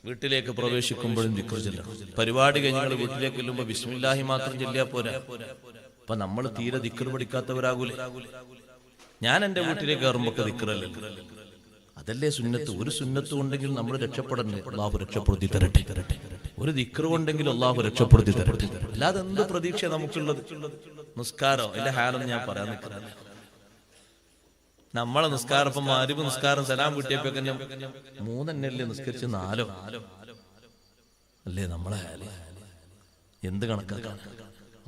വീട്ടിലേക്ക് പ്രവേശിക്കുമ്പോഴും ദിക്ർ ചൊല്ലണം. പരിപാടി കഴിഞ്ഞ് വീട്ടിലേക്ക് ചെല്ലുമ്പോ ബിസ്മില്ലാഹി മാത്രം ചൊല്ലിയാ പോരാ. അപ്പൊ നമ്മൾ തീരെ ദിക്ർ പഠിക്കാത്തവരാകൂലേ? ഞാൻ എന്റെ വീട്ടിലേക്ക് കയറുമ്പോ ദിക്റല്ലേ, അതല്ലേ സുന്നത്ത്. ഒരു സുന്നത്ത് ഉണ്ടെങ്കിൽ നമ്മൾ രക്ഷപ്പെടണ്ടേ? അള്ളാഹു രക്ഷപ്പെടുത്തി തരട്ടെ. ഒരു ദിക്ർ ഉണ്ടെങ്കിൽ അള്ളാഹു രക്ഷപ്പെടുത്തി തരട്ടെ. അല്ലാതെ എന്ത് പ്രതീക്ഷ നമുക്കുള്ളത്? നിസ്കാരം എന്റെ ഹാലൊന്നും ഞാൻ പറയാൻ നിൽക്കുന്നത്. നമ്മളെ നിസ്കാരം ഇപ്പം മഗ്‌രിബ് നിസ്കാരം സലാം കിട്ടിയപ്പോ 3 തന്നെയല്ലേ നിസ്കരിച്ച് 4 അല്ലേ നമ്മളെ ഹാല്? എന്ത് കണക്കാണ്?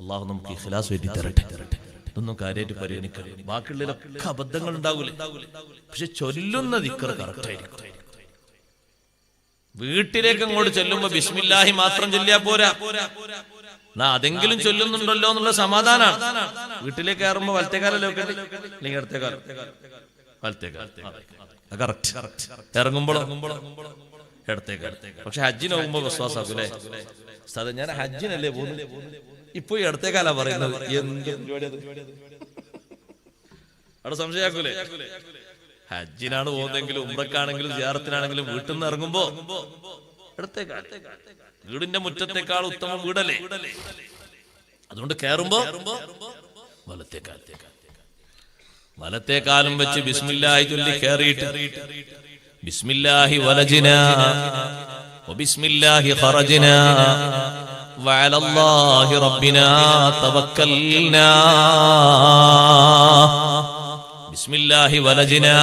അള്ളാഹു നമുക്ക് ഇഖ്ലാസ് വേണ്ടി തരട്ടെ. ഇതൊന്നും കാര്യമായിട്ട് പരിഗണിക്കണം. ബാക്കിയുള്ളതിലൊക്കെ അബദ്ധങ്ങൾ ഉണ്ടാവൂലേ? പക്ഷെ ചൊല്ലുന്ന ദിക്ർ കറക്റ്റ് ആയിരിക്കും. വീട്ടിലേക്ക് അങ്ങോട്ട് ചെല്ലുമ്പോ ബിസ്മില്ലാഹി മാത്രം ചൊല്ലിയാ പോരാ, അതെങ്കിലും ചൊല്ലുന്നുണ്ടല്ലോ എന്നുള്ള സമാധാനാണ്. വീട്ടിലേക്ക് കയറുമ്പോ വലത്തേക്കാലല്ലോ അല്ലെങ്കിൽ ഇടത്തേക്കാലം? വലത്തേക്കാലം കറക്റ്റ്. ഇറങ്ങുമ്പോഴോ ഇടത്തേക്കാലം. പക്ഷെ ഹജ്ജിന് പോകുമ്പോ വിശ്വാസാക്കൂലേ? ഞാൻ ഹജ്ജിനല്ലേ പോകുന്നത്, ഇപ്പൊ ഈ ഇടത്തേക്കാലാ പറയുന്നത്. എന്ത് അവിടെ സംശയാക്കൂലേ? ഹജ്ജിനാണ് പോകുന്നതെങ്കിലും ഉംറക്കാണെങ്കിലും സിയാറത്തിനാണെങ്കിലും വീട്ടിൽ നിന്ന് ഇറങ്ങുമ്പോ ഇടത്തേക്കാൽ. വീടിന്റെ മുറ്റത്തേക്കാൾ ഉത്തമം വീടല്ലേ? അതുകൊണ്ട് കയറുമ്പോ വലത്തേക്കാലും വെച്ച് ബിസ്മില്ലാഹി ചൊല്ലി കയറിയിട്ട് ബിസ്മില്ലാഹി വലജിനാ വബിസ്മില്ലാഹി ഖറജ്നാ വഅലല്ലാഹി റബ്ബിനാ തവക്കൽനാ. ബിസ്മില്ലാഹി വലജിനാ,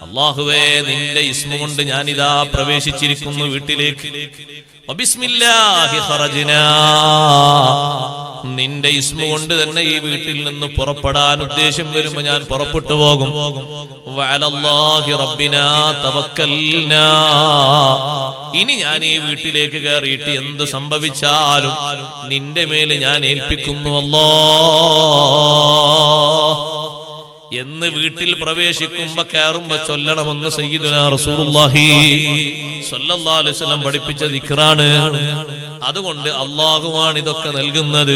അല്ലാഹുവേ നിന്റെ ഇസ്മ കൊണ്ട് ഞാനിതാ പ്രവേശിച്ചിരിക്കുന്നു വീട്ടിലേക്ക്. വബിസ്മില്ലാഹി ഖറജ്നാ, നിന്റെ ഇസ്മ കൊണ്ട് തന്നെ ഈ വീട്ടിൽ നിന്ന് പുറപ്പെടാൻ ഉദ്ദേശം വരുമ്പോ ഞാൻ പുറപ്പെട്ടു പോകും. വഅലല്ലാഹി റബ്ബിനാ തവക്കൽനാ, ഇനി ഞാൻ ഈ വീട്ടിലേക്ക് കയറിയിട്ട് എന്ത് സംഭവിച്ചാലും നിന്റെ മേലെ ഞാൻ ഏൽപ്പിക്കുന്നു അല്ലാഹ് എന്ന് വീട്ടിൽ പ്രവേശിക്കുമ്പോ കയറുമ്പോ ചൊല്ലണമെന്ന് സയ്യിദുനാ റസൂലുള്ളാഹി സ്വല്ലല്ലാഹു അലൈഹി വസല്ലം പഠിപ്പിച്ച ദിക്റാണ്. അതുകൊണ്ട് അല്ലാഹുവാണ് ഇതൊക്കെ നൽകുന്നത്.